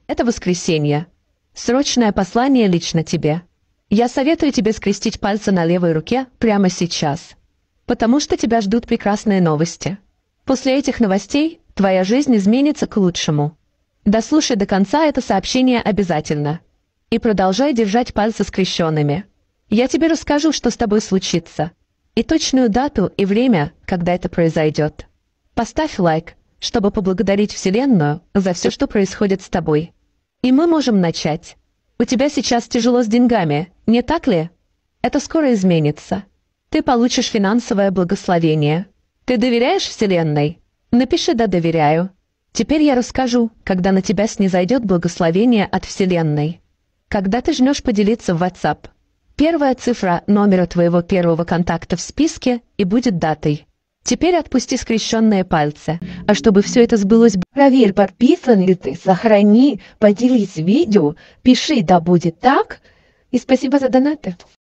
Это воскресенье. Срочное послание лично тебе. Я советую тебе скрестить пальцы на левой руке прямо сейчас, потому что тебя ждут прекрасные новости. После этих новостей твоя жизнь изменится к лучшему. Дослушай до конца это сообщение обязательно. И продолжай держать пальцы скрещенными. Я тебе расскажу, что с тобой случится, и точную дату и время, когда это произойдет. Поставь лайк, чтобы поблагодарить Вселенную за все, что происходит с тобой. И мы можем начать. У тебя сейчас тяжело с деньгами, не так ли? Это скоро изменится. Ты получишь финансовое благословение. Ты доверяешь Вселенной? Напиши «Да, доверяю». Теперь я расскажу, когда на тебя снизойдет благословение от Вселенной. Когда ты жмешь «Поделиться» в WhatsApp, первая цифра номера твоего первого контакта в списке и будет датой. Теперь отпусти скрещенные пальцы. А чтобы все это сбылось, Проверь, подписан ли ты, сохрани, поделись видео, пиши «Да будет так» и спасибо за донаты.